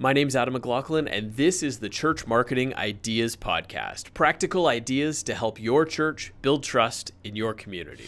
My name's Adam McLaughlin, and this is the Church Marketing Ideas Podcast. Practical ideas to help your church build trust in your community.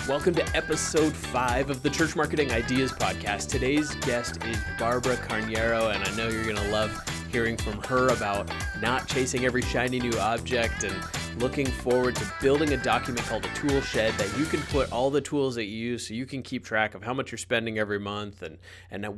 Welcome to episode 5 of the Church Marketing Ideas Podcast. Today's guest is Barbara Carneiro, and I know you're going to love hearing from her about not chasing every shiny new object and looking forward to building a document called a tool shed that you can put all the tools that you use so you can keep track of how much you're spending every month and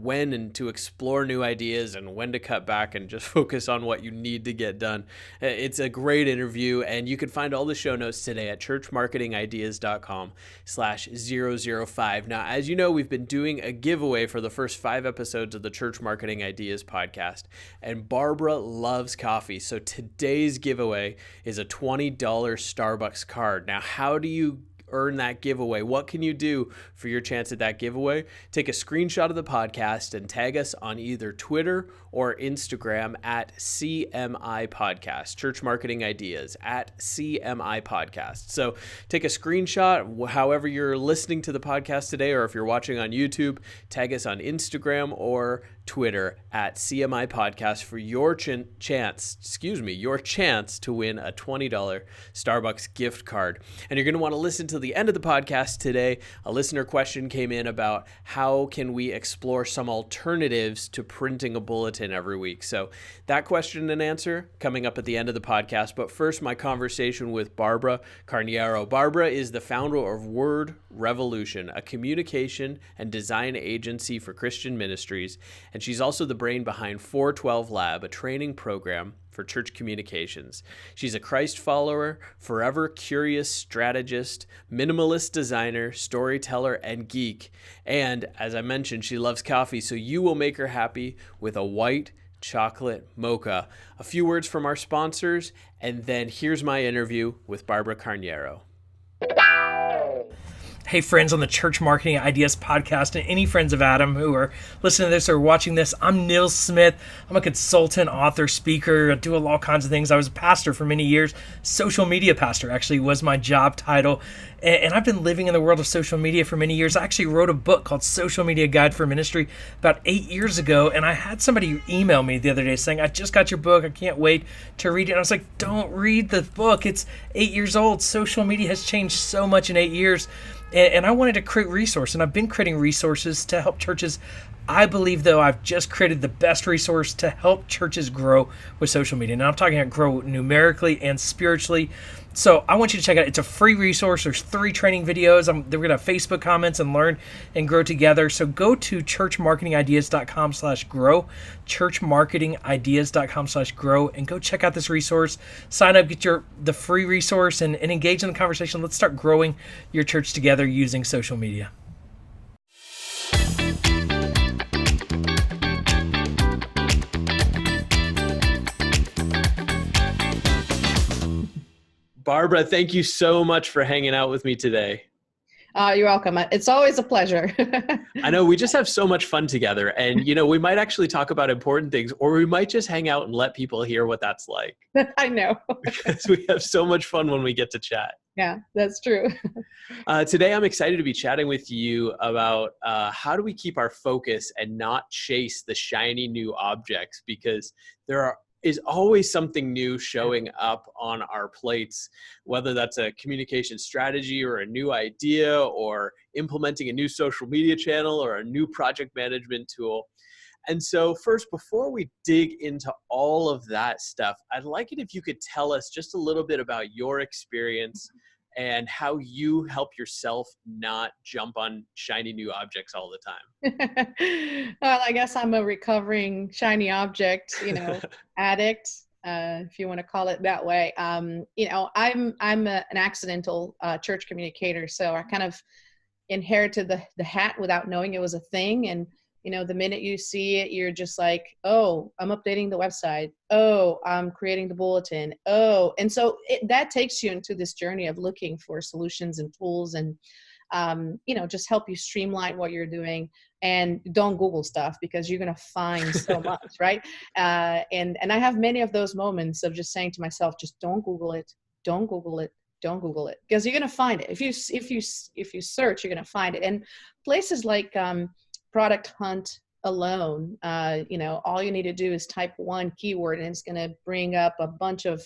when and to explore new ideas and when to cut back and just focus on what you need to get done. It's a great interview, and you can find all the show notes today at churchmarketingideas.com/005. Now, as you know, we've been doing a giveaway for the first 5 episodes of the Church Marketing Ideas Podcast, and Barbara loves coffee. So today's giveaway is a $20 Starbucks card. Now, how do you earn that giveaway? What can you do for your chance at that giveaway? Take a screenshot of the podcast and tag us on either Twitter or Instagram at CMI Podcast, Church Marketing Ideas at CMI Podcast. So take a screenshot, however you're listening to the podcast today, or if you're watching on YouTube, tag us on Instagram or Twitter at CMI Podcast for your chance to win a $20 Starbucks gift card. And you're going to want to listen to the end of the podcast today. A listener question came in about how can we explore some alternatives to printing a bulletin every week. So that question and answer coming up at the end of the podcast. But first, my conversation with Barbara Carneiro. Barbara is the founder of Word Revolution, a communication and design agency for Christian ministries. And she's also the brain behind 412 Lab, a training program for church communications. She's a Christ follower, forever curious strategist, minimalist designer, storyteller, and geek. And as I mentioned, she loves coffee, so you will make her happy with a white chocolate mocha. A few words from our sponsors, and then here's my interview with Barbara Carneiro. Hey friends on the Church Marketing Ideas Podcast and any friends of Adam who are listening to this or watching this, I'm Neil Smith. I'm a consultant, author, speaker. I do all kinds of things. I was a pastor for many years. Social media pastor actually was my job title. And I've been living in the world of social media for many years. I actually wrote a book called Social Media Guide for Ministry about 8 years ago. And I had somebody email me the other day saying, I just got your book. I can't wait to read it. And I was like, don't read the book. It's 8 years old. Social media has changed so much in 8 years. And I wanted to create resources, and I've been creating resources to help churches. I believe, though, I've just created the best resource to help churches grow with social media. And I'm talking about grow numerically and spiritually. So I want you to check it out. It's a free resource. There's 3 training videos. We're going to have Facebook comments and learn and grow together. So go to churchmarketingideas.com/grow, churchmarketingideas.com/grow, and go check out this resource. Sign up, get the free resource, and engage in the conversation. Let's start growing your church together using social media. Barbara, thank you so much for hanging out with me today. You're welcome. It's always a pleasure. I know we just have so much fun together, and we might actually talk about important things, or we might just hang out and let people hear what that's like. I know. Because we have so much fun when we get to chat. Yeah, that's true. Today, I'm excited to be chatting with you about how do we keep our focus and not chase the shiny new objects, because there is always something new showing up on our plates, whether that's a communication strategy or a new idea or implementing a new social media channel or a new project management tool. And so first, before we dig into all of that stuff, I'd like it if you could tell us just a little bit about your experience and how you help yourself not jump on shiny new objects all the time. Well, I guess I'm a recovering shiny object, addict, if you want to call it that way. I'm an accidental church communicator, so I kind of inherited the hat without knowing it was a thing. And the minute you see it, you're just like, oh, I'm updating the website. Oh, I'm creating the bulletin. Oh, and so that takes you into this journey of looking for solutions and tools and, just help you streamline what you're doing. And don't Google stuff because you're going to find so much, right? And I have many of those moments of just saying to myself, just don't Google it. don't Google it. Don't Google it, because you're going to find it. If you search, you're going to find it. And places like Product Hunt alone, all you need to do is type one keyword, and it's going to bring up a bunch of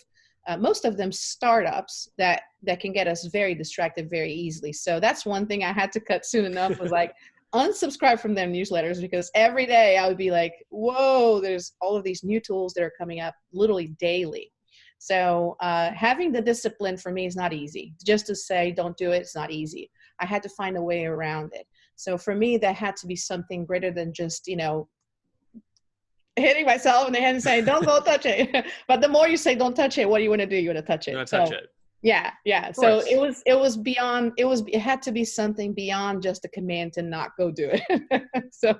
most of them startups that can get us very distracted very easily. So that's one thing I had to cut soon enough, was like unsubscribe from their newsletters, because every day I would be like, whoa, there's all of these new tools that are coming up literally daily. So having the discipline for me is not easy. Just to say don't do it, it's not easy. I had to find a way around it. So for me, that had to be something greater than just, hitting myself in the head and saying, don't go touch it. But the more you say, don't touch it, what do you want to do? You want to touch it. You want to touch it. Yeah. So it had to be something beyond just a command to not go do it. So.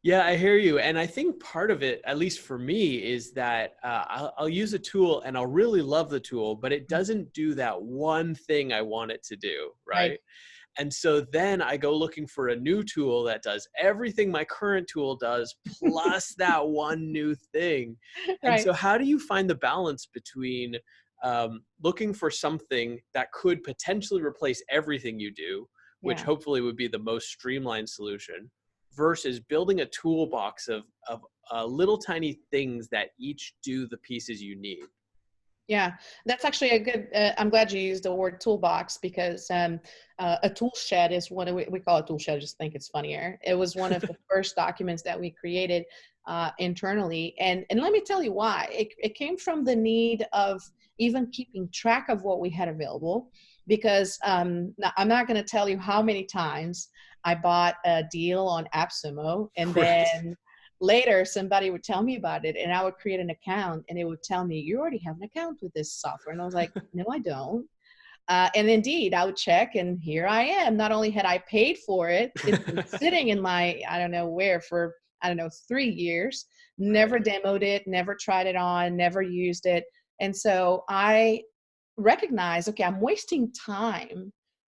Yeah, I hear you. And I think part of it, at least for me, is that I'll use a tool and I'll really love the tool, but it doesn't do that one thing I want it to do, right? And so then I go looking for a new tool that does everything my current tool does, plus that one new thing. And so how do you find the balance between looking for something that could potentially replace everything you do, which hopefully would be the most streamlined solution, versus building a toolbox of little tiny things that each do the pieces you need? Yeah, that's actually a good, I'm glad you used the word toolbox, because a tool shed is what we call a tool shed. I just think it's funnier. It was one of the first documents that we created internally. And let me tell you why. It came from the need of even keeping track of what we had available, because I'm not going to tell you how many times I bought a deal on AppSumo, and then later somebody would tell me about it, and I would create an account, and it would tell me, you already have an account with this software. And I was like, no, I don't. And indeed, I would check, and here I am. Not only had I paid for it, it's been sitting in my, I don't know where, for, 3 years, never demoed it, never tried it on, never used it. And so I recognized, okay, I'm wasting time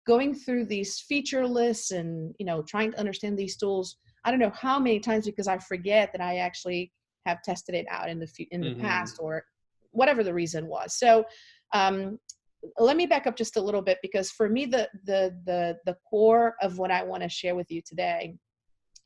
going through these feature lists and, trying to understand these tools. I don't know how many times, because I forget that I actually have tested it out in the past, or whatever the reason was. So let me back up just a little bit, because for me, the core of what I want to share with you today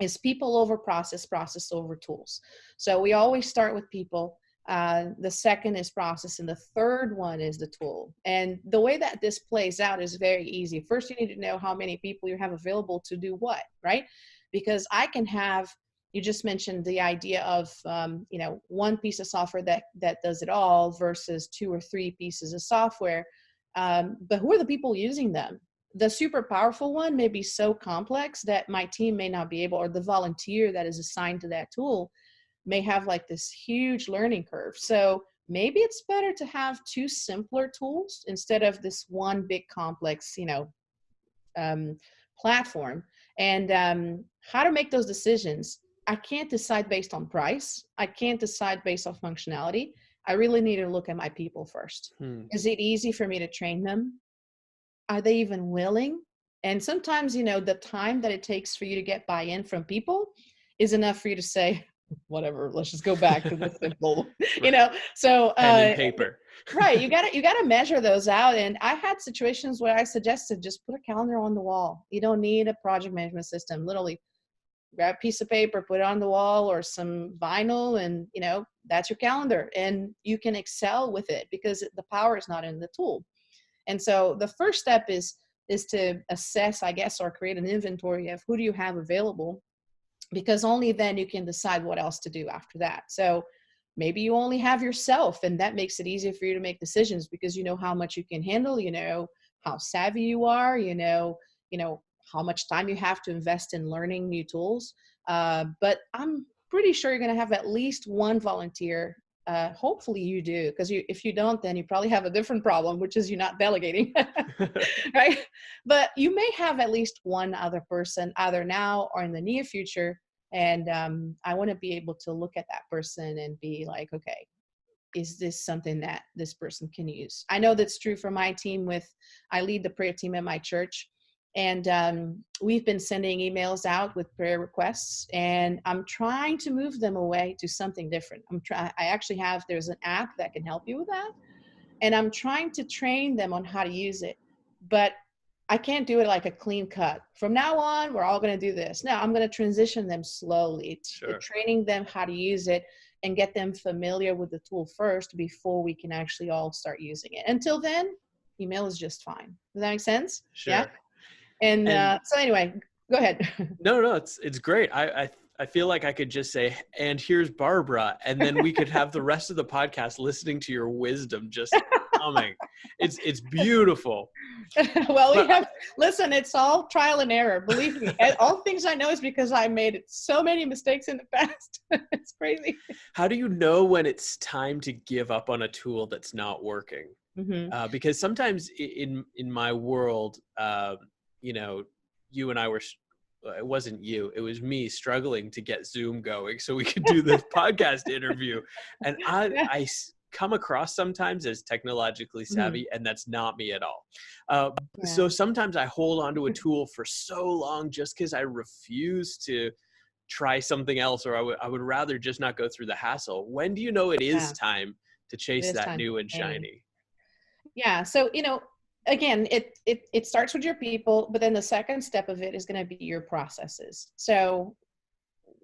is people over process, process over tools. So we always start with people. The second is process, and the third one is the tool. And the way that this plays out is very easy. First, you need to know how many people you have available to do what, right? Because I can have, you just mentioned the idea of, one piece of software that does it all versus 2 or 3 pieces of software. But who are the people using them? The super powerful one may be so complex that my team may not be able, or the volunteer that is assigned to that tool may have like this huge learning curve. So maybe it's better to have 2 simpler tools instead of this one big complex, platform. And how to make those decisions. I can't decide based on price. I can't decide based on functionality. I really need to look at my people first. Is it easy for me to train them? Are they even willing? And sometimes, the time that it takes for you to get buy-in from people is enough for you to say, whatever, let's just go back to the simple, so pen and paper. Right. You gotta measure those out. And I had situations where I suggested just put a calendar on the wall. You don't need a project management system. Literally grab a piece of paper, put it on the wall, or some vinyl, and that's your calendar, and you can excel with it because the power is not in the tool. And so the first step is to assess, I guess, or create an inventory of who do you have available, because only then you can decide what else to do after that. So maybe you only have yourself, and that makes it easier for you to make decisions because you know how much you can handle, how savvy you are, how much time you have to invest in learning new tools. But I'm pretty sure you're going to have at least one volunteer. Hopefully you do, because if you don't, then you probably have a different problem, which is you're not delegating, right? But you may have at least one other person either now or in the near future. And I want to be able to look at that person and be like, okay, is this something that this person can use? I know that's true for my team. I lead the prayer team at my church. And we've been sending emails out with prayer requests, and I'm trying to move them away to something different. There's an app that can help you with that. and I'm trying to train them on how to use it, but I can't do it like a clean cut. From now on, we're all going to do this. No, I'm going to transition them slowly, training them how to use it and get them familiar with the tool first before we can actually all start using it. Until then, email is just fine. Does that make sense? Sure. Yeah. And so anyway, go ahead. No, it's great. I feel like I could just say, and here's Barbara, and then we could have the rest of the podcast listening to your wisdom just coming. It's beautiful. Well, listen, it's all trial and error. Believe me, all things I know is because I made so many mistakes in the past. It's crazy. How do you know when it's time to give up on a tool that's not working? Mm-hmm. Because sometimes in my world, you know, you and I were, it wasn't you, it was me struggling to get Zoom going so we could do this podcast interview. And I come across sometimes as technologically savvy, and that's not me at all. So sometimes I hold on to a tool for so long just because I refuse to try something else, or I would rather just not go through the hassle. When do you know it is time to chase that new and shiny? Yeah. So, you know, again, it starts with your people, but then the second step of it is going to be your processes. So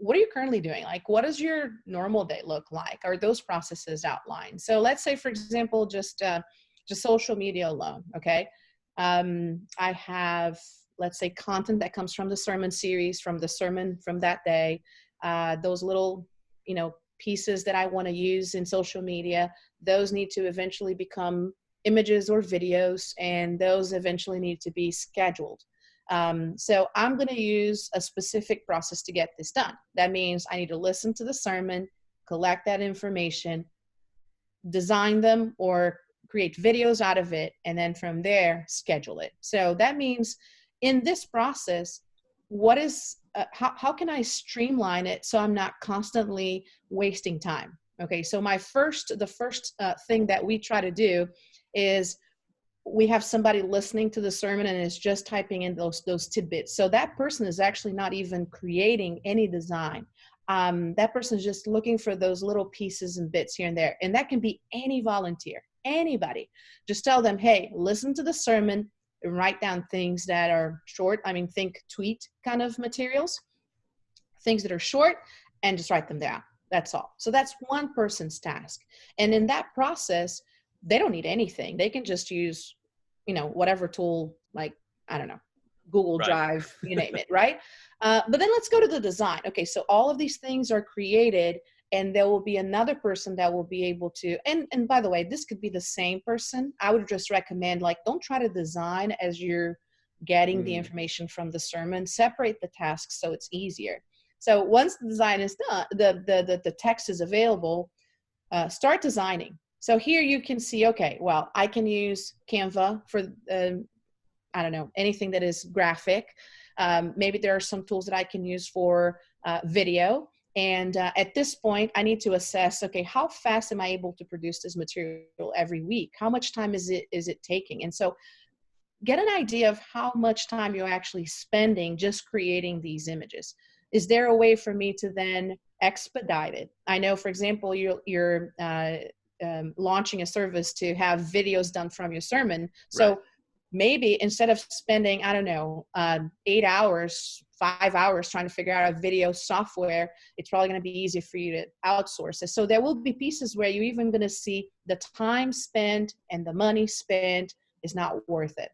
what are you currently doing? Like, what does your normal day look like? Are those processes outlined? So let's say, for example, just social media alone. Okay. I have, let's say, content that comes from the sermon series, from the sermon from that day, those little, you know, pieces that I want to use in social media, those need to eventually become images or videos, and those eventually need to be scheduled. So I'm going to use a specific process to get this done. That means I need to listen to the sermon, collect that information, design them or create videos out of it, and then from there, schedule it. So that means in this process, what is, how can I streamline it so I'm not constantly wasting time? Okay, so the first thing that we try to do is we have somebody listening to the sermon and is just typing in those tidbits. So that person is actually not even creating any design. That person is just looking for those little pieces and bits here and there. And that can be any volunteer, anybody. Just tell them, hey, listen to the sermon and write down things that are short. I mean, think tweet kind of materials, things that are short, and just write them down. That's all. So that's one person's task. And in that process, they don't need anything. They can just use, you know, whatever tool, like, I don't know, Google Drive, you name it, right? But then let's go to the design. Okay, so all of these things are created, and there will be another person that will be able to, and by the way, this could be the same person. I would just recommend, like, don't try to design as you're getting the information from the sermon. Separate the tasks so it's easier. So once the design is done, the text is available, start designing. So here you can see, okay, well, I can use Canva for, I don't know, anything that is graphic. Maybe there are some tools that I can use for video. And at this point, I need to assess, okay, how fast am I able to produce this material every week? How much time is it taking? And so get an idea of how much time you're actually spending just creating these images. Is there a way for me to then expedite it? I know, for example, you're launching a service to have videos done from your sermon. So maybe instead of spending, I don't know, 8 hours, 5 hours trying to figure out a video software, it's probably going to be easier for you to outsource it. So there will be pieces where you're even going to see the time spent and the money spent is not worth it.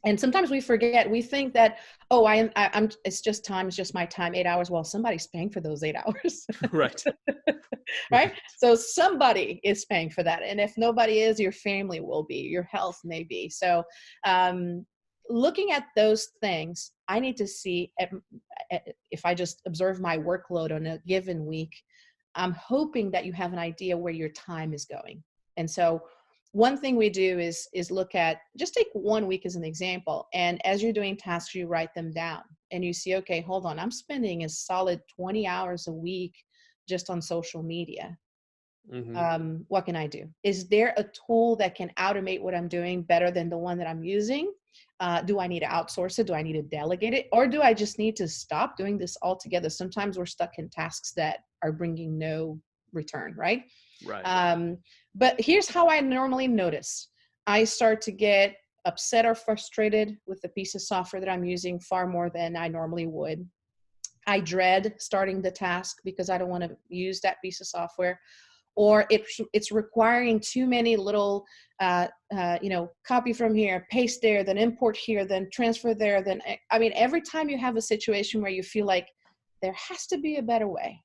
And sometimes we forget, we think that, oh, it's just time, it's just my time, 8 hours. Well, somebody's paying for those 8 hours. Right. Right. So somebody is paying for that. And if nobody is, your family will be, your health may be. So looking at those things, I need to see if I just observe my workload on a given week, I'm hoping that you have an idea where your time is going. And so one thing we do is look at, just take 1 week as an example. And as you're doing tasks, you write them down and you see, okay, hold on, I'm spending a solid 20 hours a week just on social media. What can I do? Is there a tool that can automate what I'm doing better than the one that I'm using? Do I need to outsource it? Do I need to delegate it? Or do I just need to stop doing this altogether? Sometimes we're stuck in tasks that are bringing no return, right? Right. But here's how I normally notice. I start to get upset or frustrated with the piece of software that I'm using far more than I normally would. I dread starting the task because I don't want to use that piece of software, or it's requiring too many little, copy from here, paste there, then import here, then transfer there. Then, I mean, every time you have a situation where you feel like there has to be a better way,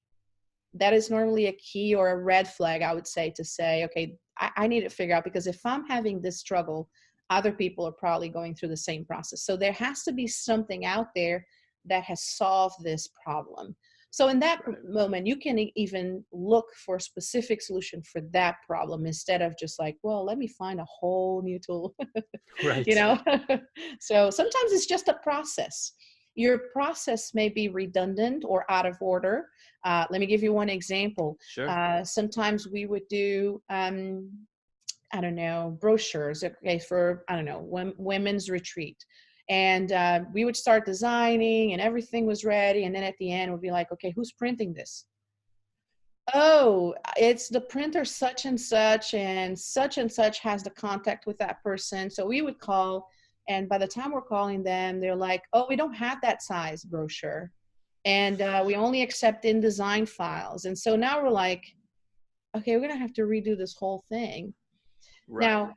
that is normally a key or a red flag, I would say, to say, okay, I need to figure out, because if I'm having this struggle, other people are probably going through the same process. So there has to be something out there that has solved this problem. So in that moment, you can even look for a specific solution for that problem instead of just like, well, let me find a whole new tool, Right. you know? So sometimes it's just a process. Your process may be redundant or out of order. Let me give you one example. Sure. Sometimes we would do, I don't know, brochures, okay, for, I don't know, women's retreat. And we would start designing and everything was ready. And then at the end, we'd be like, okay, who's printing this? Oh, it's the printer such and such has the contact with that person. So we would call, and by the time we're calling them, they're like, oh, we don't have that size brochure. And we only accept InDesign files. And so now we're like, okay, we're going to have to redo this whole thing. Right. Now,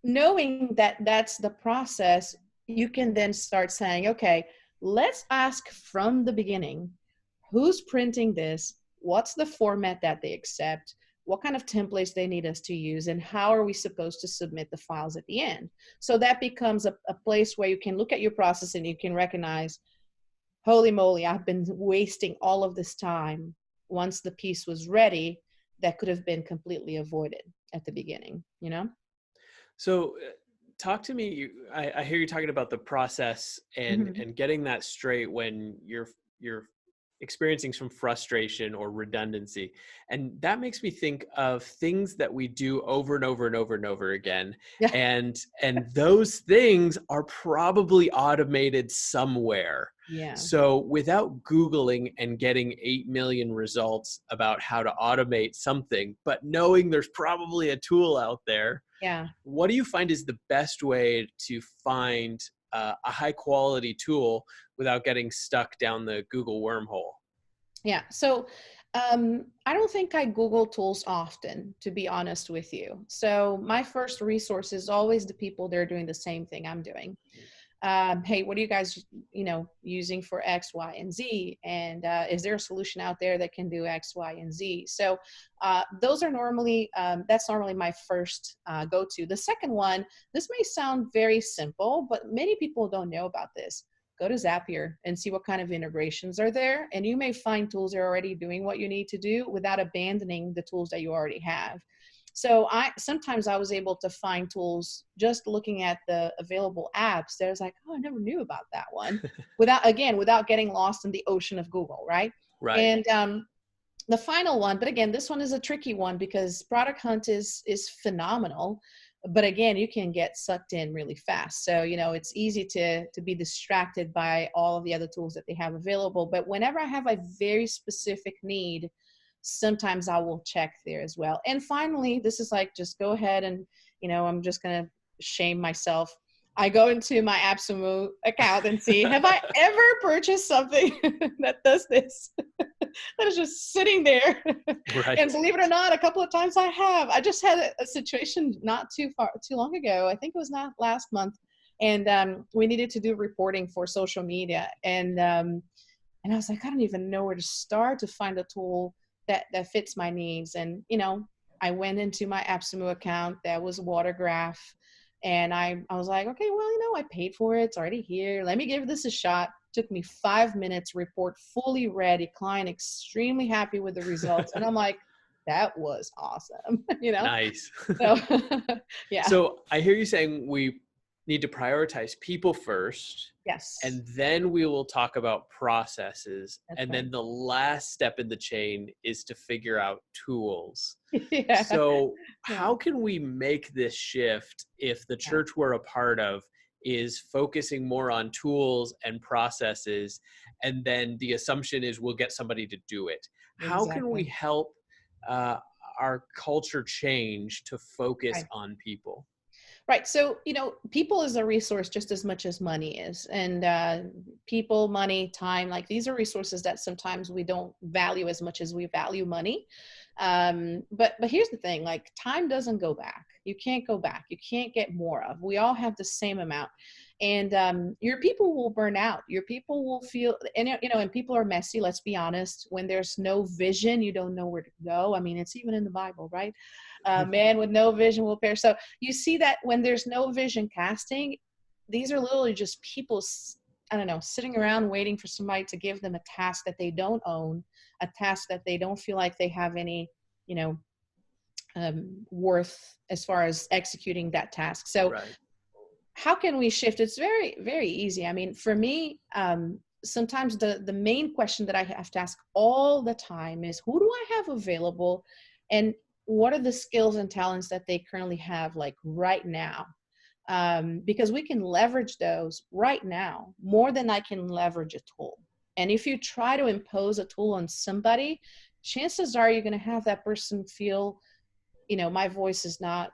knowing that that's the process, you can then start saying, okay, let's ask from the beginning, who's printing this? What's the format that they accept? What kind of templates they need us to use? And how are we supposed to submit the files at the end? So that becomes a place where you can look at your process and you can recognize, holy moly, I've been wasting all of this time. Once the piece was ready, that could have been completely avoided at the beginning, you know? So talk to me. I hear you talking about the process and getting that straight when you're experiencing some frustration or redundancy. And that makes me think of things that we do over and over and over and over again. Yeah. And those things are probably automated somewhere. Yeah. So without Googling and getting 8 million results about how to automate something, but knowing there's probably a tool out there, Yeah. what do you find is the best way to find a high quality tool without getting stuck down the Google wormhole? Yeah. So I don't think I Google tools often, to be honest with you. So my first resource is always the people that are doing the same thing I'm doing. Hey, what are you guys, using for X, Y, and Z? And is there a solution out there that can do X, Y, and Z? So those are normally, that's normally my first go-to. The second one, this may sound very simple, but many people don't know about this. Go to Zapier and see what kind of integrations are there. And you may find tools that are already doing what you need to do without abandoning the tools that you already have. So sometimes I was able to find tools just looking at the available apps that I was like, oh, I never knew about that one, without getting lost in the ocean of Google, right? Right. And the final one, but again, this one is a tricky one because Product Hunt is phenomenal. But again, you can get sucked in really fast. So, it's easy to be distracted by all of the other tools that they have available. But whenever I have a very specific need, sometimes I will check there as well. And finally, this is like, just go ahead and, I'm just going to shame myself. I go into my AppSumo account and see, have I ever purchased something that does this? That is just sitting there. Right. And believe it or not, a couple of times I have. I just had a situation not too long ago. I think it was not last month. And we needed to do reporting for social media. And I was like, I don't even know where to start to find a tool that fits my needs. And, I went into my AppSumo account. That was Watergraph. And I was like, okay, well, I paid for it. It's already here. Let me give this a shot. Took me 5 minutes, report fully ready, client extremely happy with the results. And I'm like, that was awesome. Nice. So, yeah. So I hear you saying we need to prioritize people first. Yes. And then we will talk about processes. That's and right. then the last step in the chain is to figure out tools. Yeah. So how can we make this shift if the church we're a part of is focusing more on tools and processes, and then the assumption is we'll get somebody to do it? How can we help our culture change to focus Right. on people? Right. So, people is a resource just as much as money is. And people, money, time, like these are resources that sometimes we don't value as much as we value money. But here's the thing, like time doesn't go back. You can't go back. You can't get more of. We all have the same amount. And your people will burn out. Your people will feel, and people are messy. Let's be honest. When there's no vision, you don't know where to go. I mean, it's even in the Bible, right? Man with no vision will perish. So you see that when there's no vision casting, these are literally just people, I don't know, sitting around waiting for somebody to give them a task that they don't own, a task that they don't feel like they have any, worth as far as executing that task. So Right. how can we shift? It's very, very easy. I mean, for me, sometimes the main question that I have to ask all the time is, who do I have available? And what are the skills and talents that they currently have, like right now? Because we can leverage those right now more than I can leverage a tool. And if you try to impose a tool on somebody, chances are you're going to have that person feel, my voice is not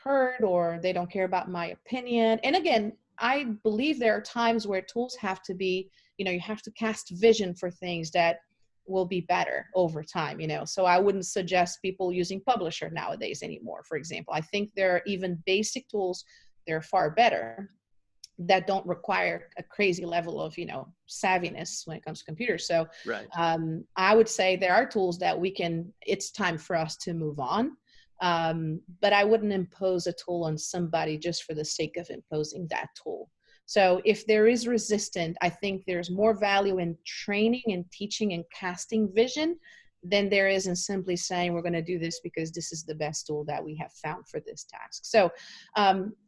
heard, or they don't care about my opinion. And again, I believe there are times where tools have to be, you have to cast vision for things that will be better over time, so I wouldn't suggest people using Publisher nowadays anymore, for example. I think there are even basic tools that are far better, that don't require a crazy level of savviness when it comes to computers. So Right. I would say there are tools that it's time for us to move on. But I wouldn't impose a tool on somebody just for the sake of imposing that tool. So if there is resistance, I think there's more value in training and teaching and casting vision than there is in simply saying, we're going to do this because this is the best tool that we have found for this task. So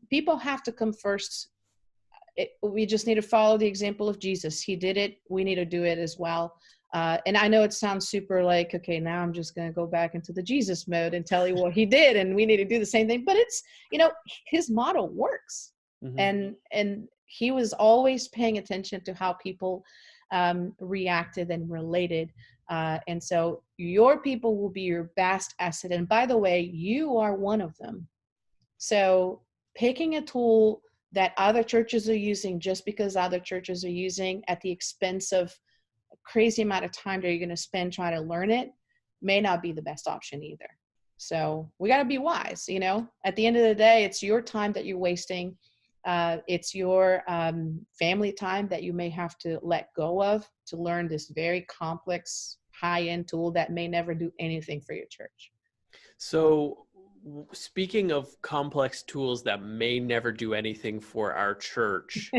people have to come first. We just need to follow the example of Jesus. He did it. We need to do it as well. And I know it sounds super like, okay, now I'm just going to go back into the Jesus mode and tell you what he did, and we need to do the same thing. But it's, his model works. Mm-hmm. And he was always paying attention to how people reacted and related. And so your people will be your best asset. And by the way, you are one of them. So picking a tool that other churches are using just because other churches are using at the expense of a crazy amount of time that you're going to spend trying to learn it may not be the best option either. So we got to be wise, at the end of the day, it's your time that you're wasting. It's your family time that you may have to let go of to learn this very complex high-end tool that may never do anything for your church. So speaking of complex tools that may never do anything for our church,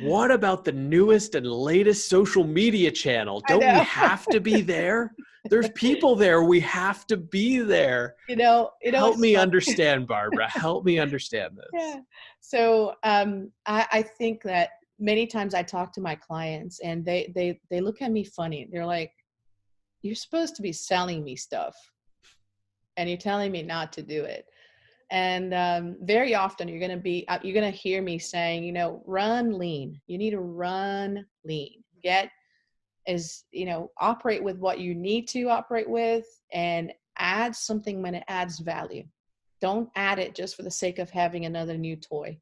what about the newest and latest social media channel? Don't we have to be there? There's people there. We have to be there. Help me understand, Barbara. Help me understand this. Yeah. So I think that many times I talk to my clients and they look at me funny. They're like, you're supposed to be selling me stuff, and you're telling me not to do it. And very often you're going to hear me saying, run lean. You need to run lean. Operate with what you need to operate with, and add something when it adds value. Don't add it just for the sake of having another new toy.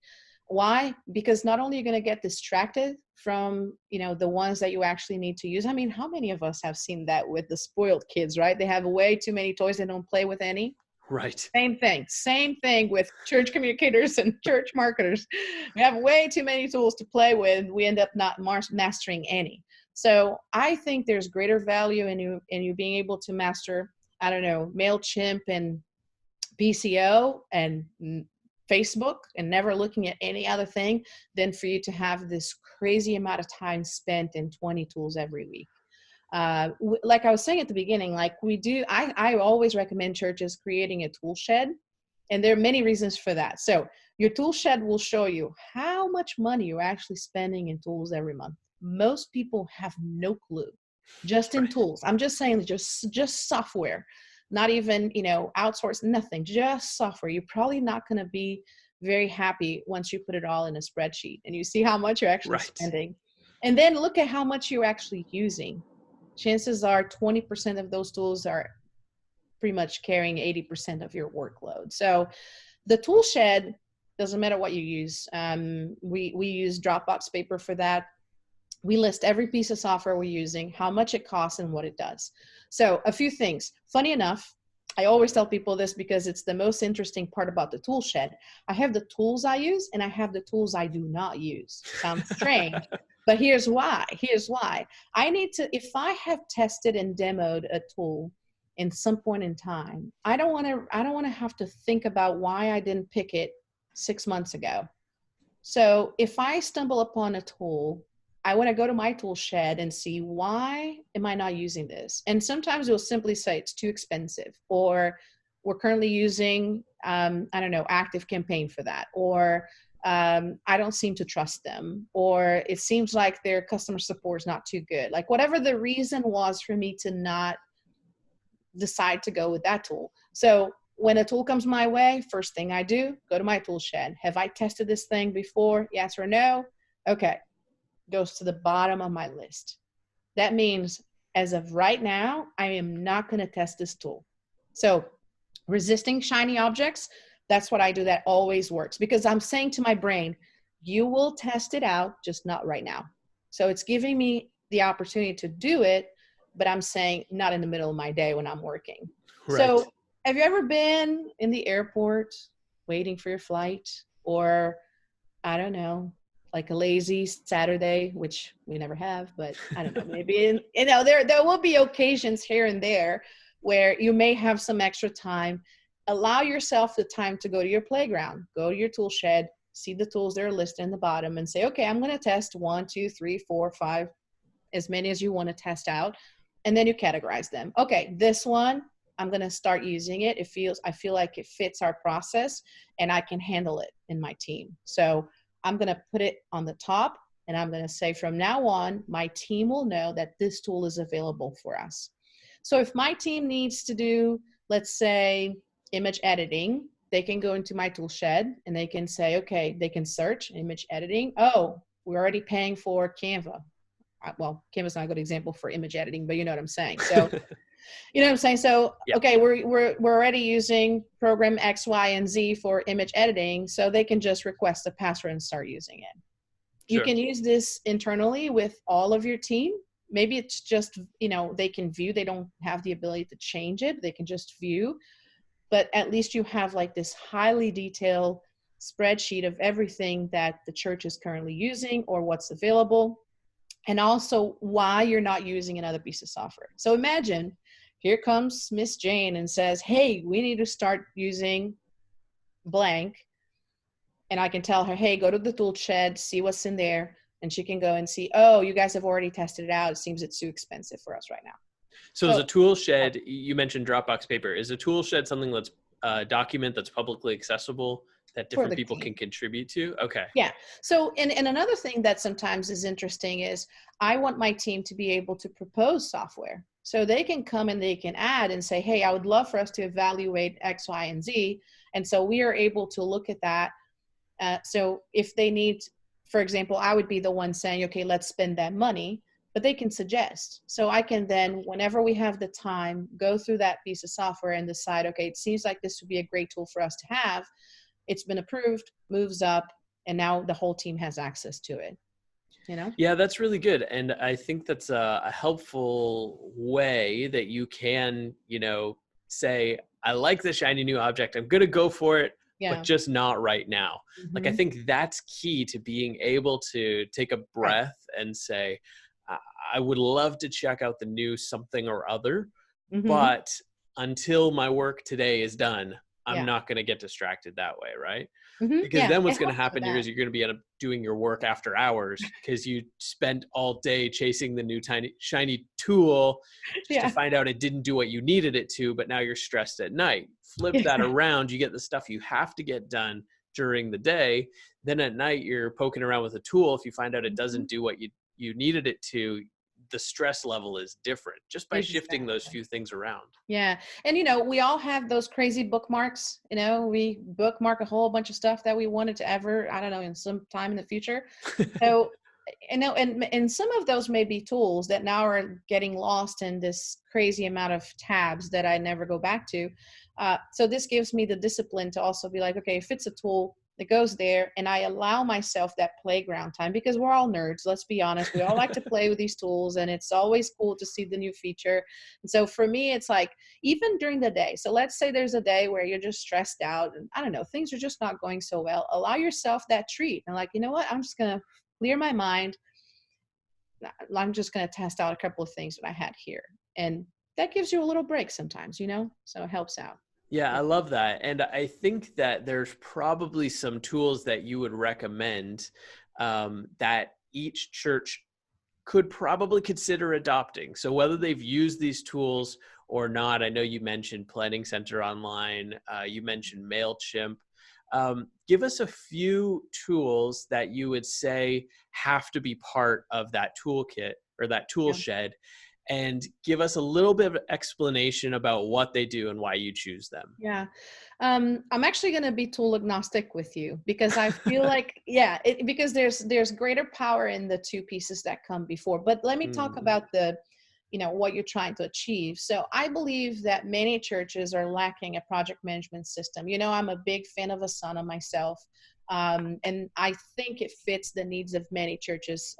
Why? Because not only are you going to get distracted from, the ones that you actually need to use. I mean, how many of us have seen that with the spoiled kids, right? They have way too many toys. They don't play with any. Right. Same thing with church communicators and church marketers. We have way too many tools to play with. We end up not mastering any. So I think there's greater value in you being able to master, I don't know, MailChimp and PCO and Facebook and never looking at any other thing than for you to have this crazy amount of time spent in 20 tools every week. Like I was saying at the beginning, like I always recommend churches creating a tool shed. And there are many reasons for that. So your tool shed will show you how much money you're actually spending in tools every month. Most people have no clue, just in tools. I'm just saying just software, not even, outsource, nothing, just software. You're probably not going to be very happy once you put it all in a spreadsheet and you see how much you're actually spending. And then look at how much you're actually using. Chances are 20% of those tools are pretty much carrying 80% of your workload. So the tool shed, doesn't matter what you use. We use Dropbox paper for that. We list every piece of software we're using, how much it costs, and what it does. So a few things. Funny enough, I always tell people this because it's the most interesting part about the tool shed. I have the tools I use and I have the tools I do not use. Sounds strange, but here's why. Here's why. I need to, if I have tested and demoed a tool in some point in time, I don't want to have to think about why I didn't pick it 6 months ago. So if I stumble upon a tool, I want to go to my tool shed and see, why am I not using this? And sometimes we'll simply say it's too expensive, or we're currently using, Active Campaign for that, or I don't seem to trust them, or it seems like their customer support is not too good. Like whatever the reason was for me to not decide to go with that tool. So when a tool comes my way, first thing I do, go to my tool shed. Have I tested this thing before? Yes or no? Okay. Goes to the bottom of my list. That means as of right now, I am not going to test this tool. So resisting shiny objects, that's what I do. That always works, because I'm saying to my brain, you will test it out, just not right now. So it's giving me the opportunity to do it, but I'm saying not in the middle of my day when I'm working. Right. So have you ever been in the airport waiting for your flight, or I don't know, like a lazy Saturday, which we never have, but I don't know, maybe, there will be occasions here and there where you may have some extra time. Allow yourself the time to go to your playground, go to your tool shed, see the tools that are listed in the bottom, and say, okay, I'm going to test 1, 2, 3, 4, 5, as many as you want to test out. And then you categorize them. Okay, this one, I'm going to start using it. I feel like it fits our process and I can handle it in my team. So I'm going to put it on the top, and I'm going to say from now on, my team will know that this tool is available for us. So if my team needs to do, let's say, image editing, they can go into my tool shed and they can say, okay, they can search image editing. Oh, we're already paying for Canva. Well, Canva's not a good example for image editing, but you know what I'm saying. So you know what I'm saying? So, Yep. Okay, we're already using program X, Y, and Z for image editing, so they can just request a password and start using it. You Sure. can use this internally with all of your team. Maybe it's just, they can view, they don't have the ability to change it. They can just view, but at least you have like this highly detailed spreadsheet of everything that the church is currently using or what's available, and also why you're not using another piece of software. So imagine, here comes Miss Jane and says, hey, we need to start using blank. And I can tell her, hey, go to the tool shed, see what's in there. And she can go and see, oh, you guys have already tested it out. It seems it's too expensive for us right now. So is a tool shed, you mentioned Dropbox paper, is a tool shed something that's a document that's publicly accessible that different people can contribute to? Okay. Yeah. So, and another thing that sometimes is interesting is I want my team to be able to propose software. So they can come and they can add and say, hey, I would love for us to evaluate X, Y, and Z. And so we are able to look at that. So if they need, for example, I would be the one saying, okay, let's spend that money, but they can suggest. So I can then, whenever we have the time, go through that piece of software and decide, okay, it seems like this would be a great tool for us to have. It's been approved, moves up, and now the whole team has access to it. Yeah, that's really good. And I think that's a helpful way that you can, say, I like the shiny new object. I'm going to go for it, but just not right now. Mm-hmm. Like, I think that's key to being able to take a breath and say, I would love to check out the new something or other, but until my work today is done, I'm not going to get distracted that way, right? Because then what's going to happen here is you're going to be doing your work after hours because you spent all day chasing the new tiny shiny tool just to find out it didn't do what you needed it to, but now you're stressed at night. Flip that around, you get the stuff you have to get done during the day. Then at night you're poking around with a tool. If you find out it doesn't do what you needed it to, the stress level is different just by shifting those few things around. Yeah. And, we all have those crazy bookmarks, we bookmark a whole bunch of stuff that we wanted to ever, I don't know, in some time in the future. So and some of those may be tools that now are getting lost in this crazy amount of tabs that I never go back to. So this gives me the discipline to also be like, okay, if it's a tool that goes there, and I allow myself that playground time, because we're all nerds, let's be honest. We all like to play with these tools, and it's always cool to see the new feature. And so for me, it's like, even during the day. So let's say there's a day where you're just stressed out and I don't know, things are just not going so well. Allow yourself that treat. And like, you know what? I'm just going to clear my mind. I'm just going to test out a couple of things that I had here. And that gives you a little break sometimes, so it helps out. Yeah, I love that. And I think that there's probably some tools that you would recommend that each church could probably consider adopting. So whether they've used these tools or not, I know you mentioned Planning Center Online, you mentioned MailChimp. Give us a few tools that you would say have to be part of that toolkit or that tool shed, and give us a little bit of explanation about what they do and why you choose them. Yeah. I'm actually going to be tool agnostic with you, because I feel like, because there's greater power in the two pieces that come before. But let me talk about what you're trying to achieve. So I believe that many churches are lacking a project management system. I'm a big fan of Asana myself. And I think it fits the needs of many churches.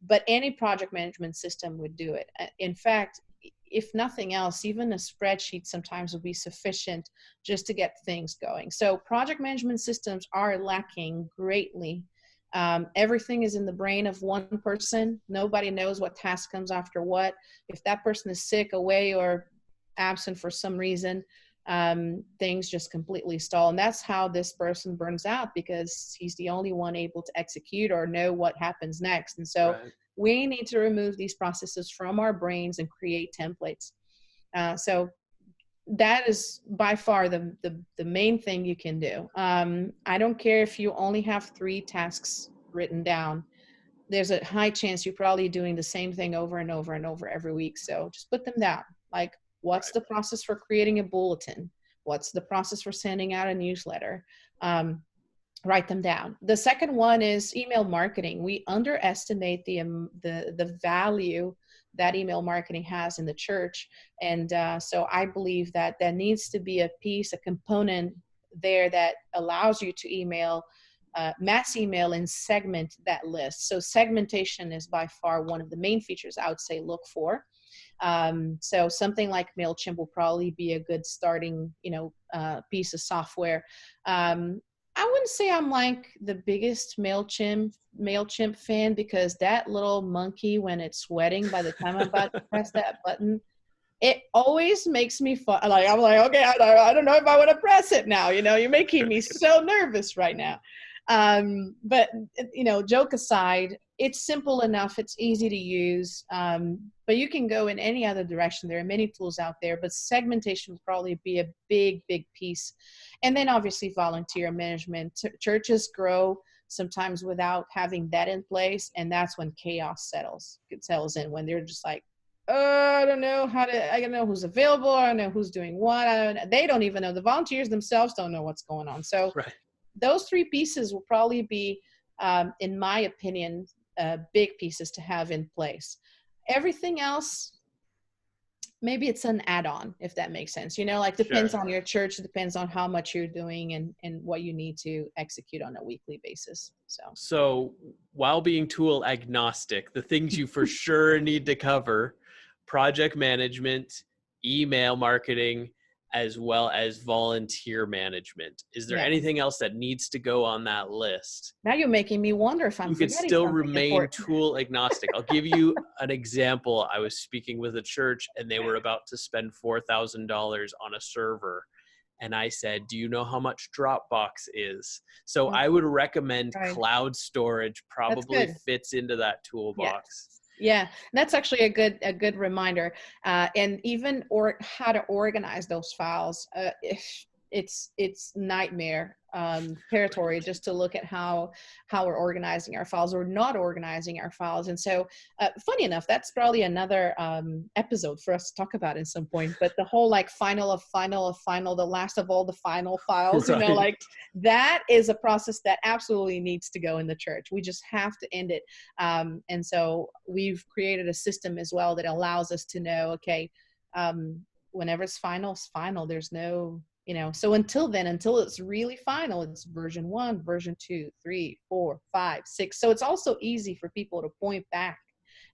But any project management system would do it. In fact, if nothing else, even a spreadsheet sometimes will be sufficient just to get things going. So project management systems are lacking greatly. Everything is in the brain of one person. Nobody knows what task comes after what. If that person is sick, away, or absent for some reason, things just completely stall. And that's how this person burns out, because he's the only one able to execute or know what happens next. And so we need to remove these processes from our brains and create templates. So that is by far the main thing you can do. I don't care if you only have 3 tasks written down. There's a high chance you're probably doing the same thing over and over and over every week. So just put them down. Like, what's the process for creating a bulletin? What's the process for sending out a newsletter? Write them down. The second one is email marketing. We underestimate the value that email marketing has in the church. And so I believe that there needs to be a component there that allows you to email, mass email, and segment that list. So segmentation is by far one of the main features I would say look for. So something like MailChimp will probably be a good starting, piece of software. I wouldn't say I'm like the biggest MailChimp fan, because that little monkey, when it's sweating, by the time I'm about to press that button, it always makes me fun. I'm like, okay, I don't know if I want to press it now. You're making me so nervous right now. But joke aside, it's simple enough. It's easy to use. But you can go in any other direction. There are many tools out there, but segmentation will probably be a big, big piece. And then obviously volunteer management. Churches grow sometimes without having that in place. And that's when chaos settles in, when they're just like, I don't know I don't know who's available. I don't know who's doing what. They don't even know. The volunteers themselves don't know what's going on. So those 3 pieces will probably be, in my opinion, big pieces to have in place. Everything else, maybe it's an add-on, if that makes sense. Depends on your church, depends on how much you're doing and what you need to execute on a weekly basis. So while being tool agnostic, the things you for sure need to cover: project management, email marketing, as well as volunteer management. Is there anything else that needs to go on that list? Now you're making me wonder if I'm forgetting something important. You could still remain tool agnostic. I'll give you an example. I was speaking with a church, and they were about to spend $4,000 on a server. And I said, do you know how much Dropbox is? So I would recommend cloud storage probably fits into that toolbox. Yeah, that's actually a good reminder. And even how to organize those files. it's nightmare territory just to look at how we're organizing our files or not organizing our files. And so funny enough, that's probably another episode for us to talk about at some point, but the whole like final, the last of all the final files, Right. like that is a process that absolutely needs to go in the church. We just have to end it. And so we've created a system as well that allows us to know, okay, whenever it's final, there's no, so until it's really final, it's version 1, version 2, 3, 4, 5, 6. So it's also easy for people to point back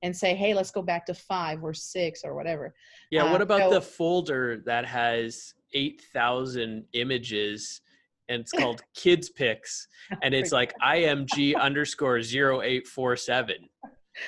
and say, hey, let's go back to 5 or 6 or whatever. Yeah. What about the folder that has 8,000 images and it's called kids pics and it's like IMG_0847.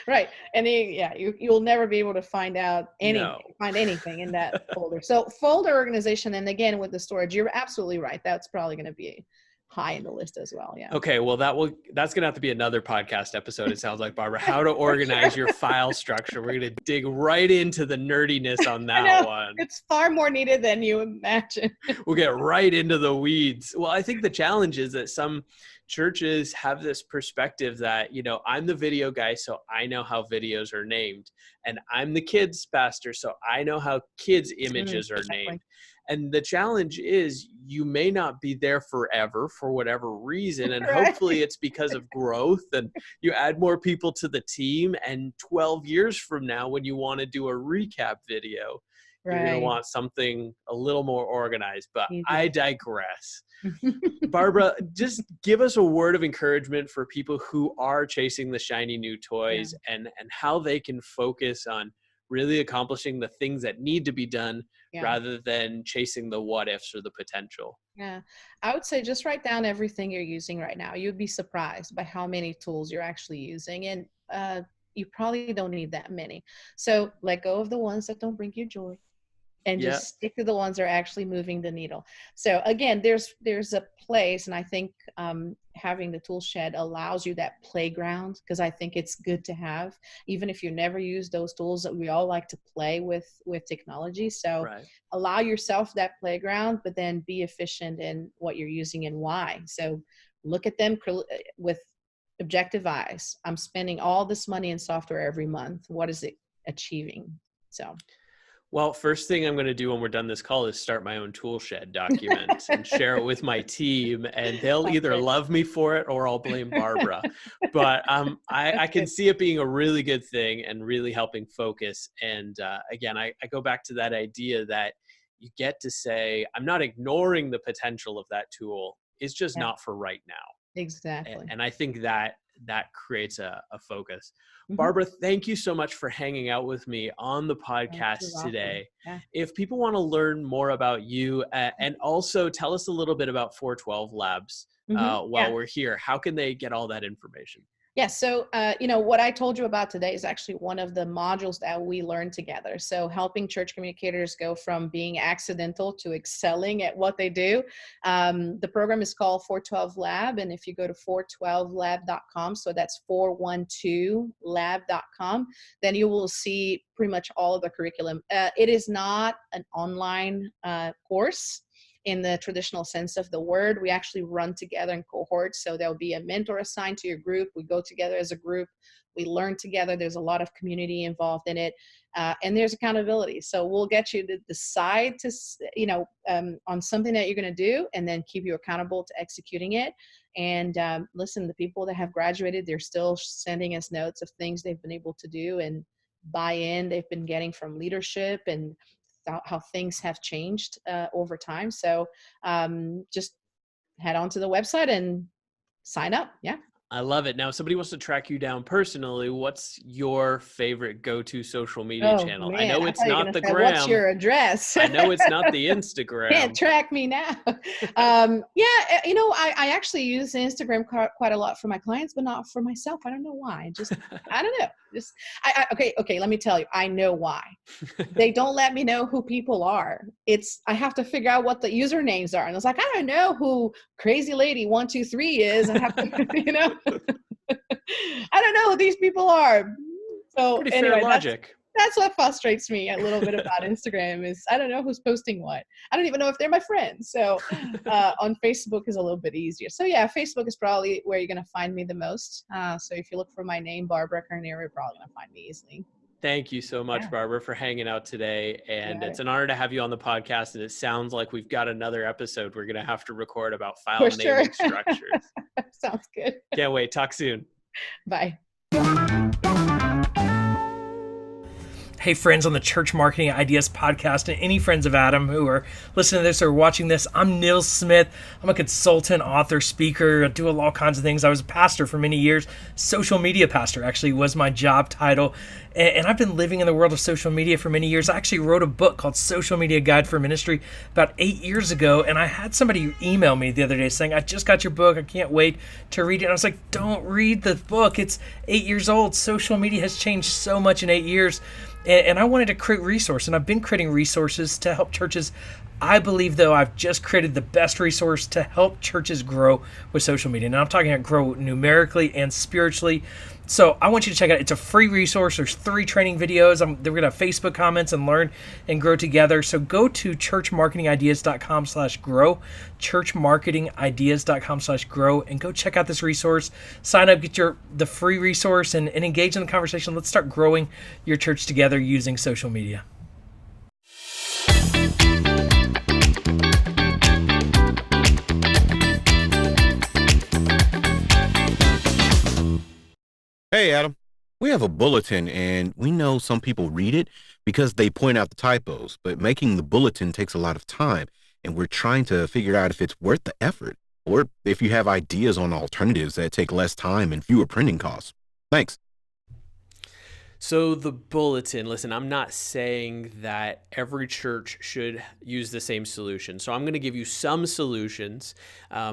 Right. And you'll never be able to find out anything in that folder. So folder organization, and again, with the storage, you're absolutely right. That's probably going to be high in the list as well. Yeah. Okay. Well, that's going to have to be another podcast episode. It sounds like, Barbara, how to organize your file structure. We're going to dig right into the nerdiness on that one. It's far more needed than you imagine. We'll get right into the weeds. Well, I think the challenge is that some churches have this perspective that, I'm the video guy, so I know how videos are named. And I'm the kids pastor, so I know how kids images are named. And the challenge is you may not be there forever for whatever reason. And hopefully it's because of growth and you add more people to the team. And 12 years from now, when you want to do a recap video, you're going to want something a little more organized. But I digress. Barbara, just give us a word of encouragement for people who are chasing the shiny new toys and how they can focus on really accomplishing the things that need to be done rather than chasing the what ifs or the potential. Yeah, I would say just write down everything you're using right now. You'd be surprised by how many tools you're actually using. And you probably don't need that many. So let go of the ones that don't bring you joy. And just stick to the ones that are actually moving the needle. So again, there's a place, and I think having the tool shed allows you that playground, because I think it's good to have, even if you never use those tools. That we all like to play with technology. So allow yourself that playground, but then be efficient in what you're using and why. So look at them with objective eyes. I'm spending all this money in software every month. What is it achieving? So. Well, first thing I'm going to do when we're done this call is start my own tool shed document and share it with my team, and they'll either love me for it or I'll blame Barbara. But I can see it being a really good thing and really helping focus. And again, I go back to that idea that you get to say, I'm not ignoring the potential of that tool. It's just not for right now. Exactly. And I think that creates a focus. Barbara, thank you so much for hanging out with me on the podcast today. Yeah. If people want to learn more about you and also tell us a little bit about 412 Labs while we're here, how can they get all that information? Yeah, so, what I told you about today is actually one of the modules that we learned together. So helping church communicators go from being accidental to excelling at what they do. The program is called 412 Lab. And if you go to 412lab.com, so that's 412lab.com, then you will see pretty much all of the curriculum. It is not an online course in the traditional sense of the word. We actually run together in cohorts. So there'll be a mentor assigned to your group. We go together as a group. We learn together. There's a lot of community involved in it. And there's accountability. So we'll get you to decide to, on something that you're going to do, and then keep you accountable to executing it. And listen, the people that have graduated, they're still sending us notes of things they've been able to do and buy-in they've been getting from leadership and how things have changed over time. So just head on to the website and sign up. Yeah. I love it. Now, if somebody wants to track you down personally, what's your favorite go-to social media channel? Man, I know it's not the gram. What's your address? I know it's not the Instagram. Can't track me now. I actually use Instagram quite a lot for my clients, but not for myself. I don't know why. I don't know. Okay. Let me tell you. I know why. They don't let me know who people are. I have to figure out what the usernames are, and it's like, I don't know who Crazy Lady 123 is. I have to, I don't know who these people are. So pretty fair logic. That's what frustrates me a little bit about Instagram is I don't know who's posting what. I don't even know if they're my friends. So on Facebook is a little bit easier. So yeah, Facebook is probably where you're going to find me the most. So if you look for my name, Barbara Carneiro, you're probably going to find me easily. Thank you so much, Yeah. Barbara, for hanging out today. And Got it's it. an honor to have you on the podcast. And it sounds like we've got another episode we're going to have to record about file For sure. naming structures. Sounds good. Can't wait. Talk soon. Bye. Hey, friends on the Church Marketing Ideas podcast, and any friends of Adam who are listening to this or watching this, I'm Neil Smith. I'm a consultant, author, speaker. I do all kinds of things. I was a pastor for many years. Social media pastor actually was my job title. And I've been living in the world of social media for many years. I actually wrote a book called Social Media Guide for Ministry about 8 years ago. And I had somebody email me the other day saying, I just got your book. I can't wait to read it. And I was like, don't read the book. It's 8 years old. Social media has changed so much in 8 years. And I wanted to create resources, and I've been creating resources to help churches. I believe, though, I've just created the best resource to help churches grow with social media. And I'm talking about grow numerically and spiritually. So I want you to check it out. It's a free resource. There's 3 training videos. We're going to have Facebook comments and learn and grow together. So go to churchmarketingideas.com/grow, churchmarketingideas.com/grow, and go check out this resource. Sign up, get the free resource, and engage in the conversation. Let's start growing your church together using social media. Hey, Adam. We have a bulletin, and we know some people read it because they point out the typos, but making the bulletin takes a lot of time, and we're trying to figure out if it's worth the effort, or if you have ideas on alternatives that take less time and fewer printing costs. Thanks. So the bulletin, listen, I'm not saying that every church should use the same solution. So I'm going to give you some solutions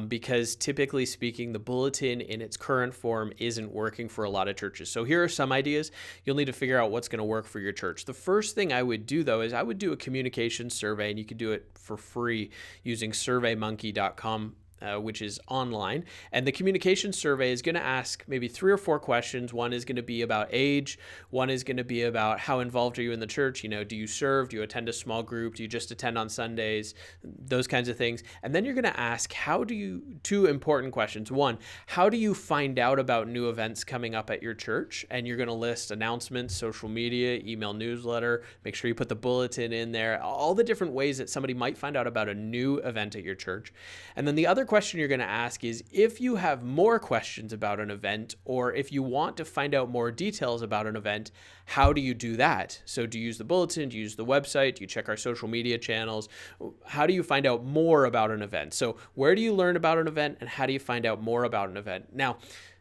because typically speaking, the bulletin in its current form isn't working for a lot of churches. So here are some ideas. You'll need to figure out what's going to work for your church. The first thing I would do, though, is I would do a communication survey, and you could do it for free using surveymonkey.com. Which is online. And the communication survey is going to ask maybe 3 or 4 questions. One is going to be about age. One is going to be about how involved are you in the church? Do you serve? Do you attend a small group? Do you just attend on Sundays? Those kinds of things. And then you're going to ask, 2 important questions. One, how do you find out about new events coming up at your church? And you're going to list announcements, social media, email newsletter. Make sure you put the bulletin in there, all the different ways that somebody might find out about a new event at your church. And then the other question you're going to ask is if you have more questions about an event, or if you want to find out more details about an event, how do you do that? So do you use the bulletin? Do you use the website? Do you check our social media channels? How do you find out more about an event? So where do you learn about an event, and how do you find out more about an event? Now,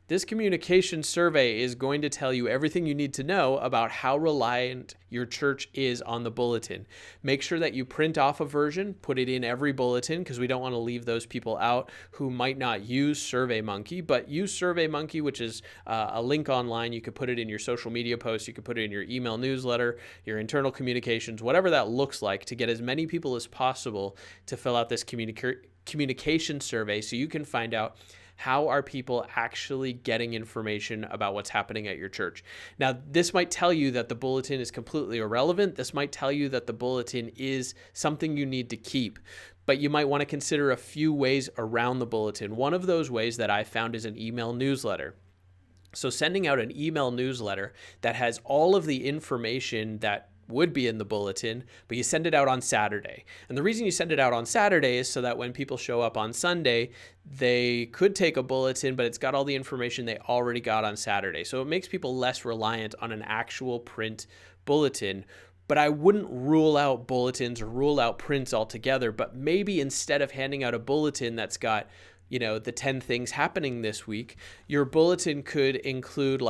this communication survey is going to tell you everything you need to know about how reliant your church is on the bulletin. Make sure that you print off a version, put it in every bulletin, because we don't want to leave those people out who might not use SurveyMonkey, but use SurveyMonkey, which is a link online. You could put it in your social media posts, you could put it in your email newsletter, your internal communications, whatever that looks like, to get as many people as possible to fill out this communication survey so you can find out how are people actually getting information about what's happening at your church. Now, this might tell you that the bulletin is completely irrelevant. This might tell you that the bulletin is something you need to keep, but you might want to consider a few ways around the bulletin. One of those ways that I found is an email newsletter. So sending out an email newsletter that has all of the information that would be in the bulletin, but you send it out on Saturday. And the reason you send it out on Saturday is so that when people show up on Sunday, they could take a bulletin, but it's got all the information they already got on Saturday. So it makes people less reliant on an actual print bulletin. But I wouldn't rule out bulletins or rule out prints altogether, but maybe instead of handing out a bulletin that's got, the 10 things happening this week, your bulletin could include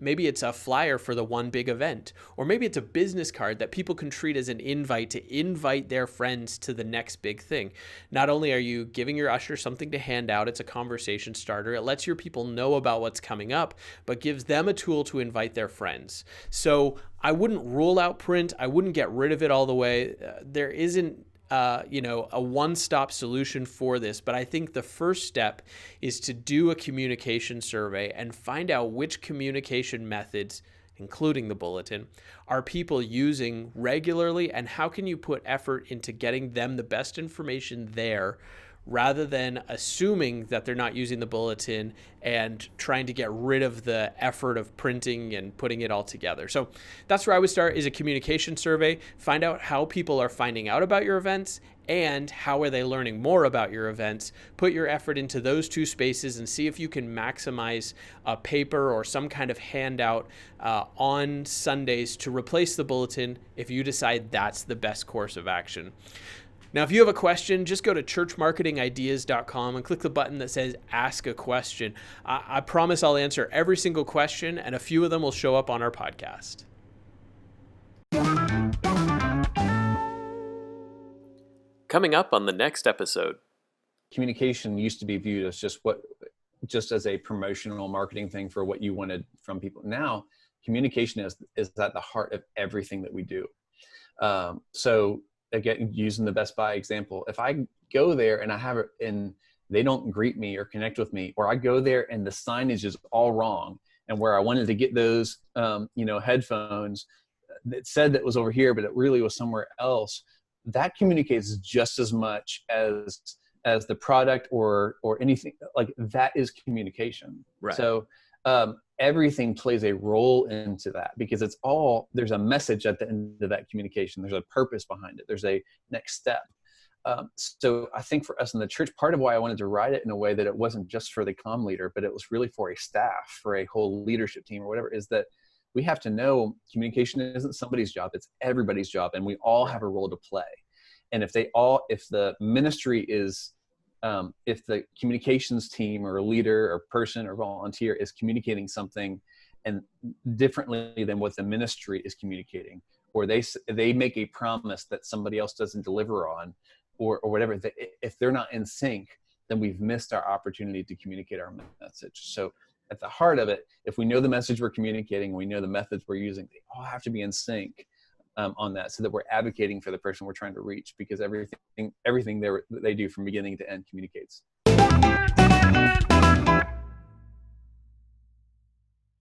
maybe it's a flyer for the one big event, or maybe it's a business card that people can treat as an invite to invite their friends to the next big thing. Not only are you giving your usher something to hand out, it's a conversation starter. It lets your people know about what's coming up, but gives them a tool to invite their friends. So I wouldn't rule out print. I wouldn't get rid of it all the way. There isn't a one-stop solution for this, but I think the first step is to do a communication survey and find out which communication methods including the bulletin, are people using regularly, and how can you put effort into getting them the best information there rather than assuming that they're not using the bulletin and trying to get rid of the effort of printing and putting it all together. So that's where I would start, is a communication survey. Find out how people are finding out about your events and how are they learning more about your events. Put your effort into those two spaces and see if you can maximize a paper or some kind of handout on Sundays to replace the bulletin if you decide that's the best course of action. Now, if you have a question, just go to churchmarketingideas.com and click the button that says Ask a Question. I promise I'll answer every single question, and a few of them will show up on our podcast. Coming up on the next episode. Communication used to be viewed as just as a promotional marketing thing for what you wanted from people. Now, communication is at the heart of everything that we do. So again, using the Best Buy example, if I go there and I have it and they don't greet me or connect with me, or I go there and the signage is all wrong, and where I wanted to get those, headphones that said that was over here, but it really was somewhere else, that communicates just as much as the product or anything. Like, that is communication. Right. So everything plays a role into that, because there's a message at the end of that communication. There's a purpose behind it. There's a next step. So I think for us in the church, part of why I wanted to write it in a way that it wasn't just for the comm leader, but it was really for a staff, for a whole leadership team or whatever, is that we have to know communication isn't somebody's job, it's everybody's job. And we all have a role to play. And if the ministry is, if the communications team or a leader or person or volunteer is communicating something and differently than what the ministry is communicating, or they make a promise that somebody else doesn't deliver on, or whatever, if they're not in sync, then we've missed our opportunity to communicate our message. So at the heart of it, if we know the message we're communicating, we know the methods we're using, they all have to be in sync on that, so that we're advocating for the person we're trying to reach, because everything they do from beginning to end communicates.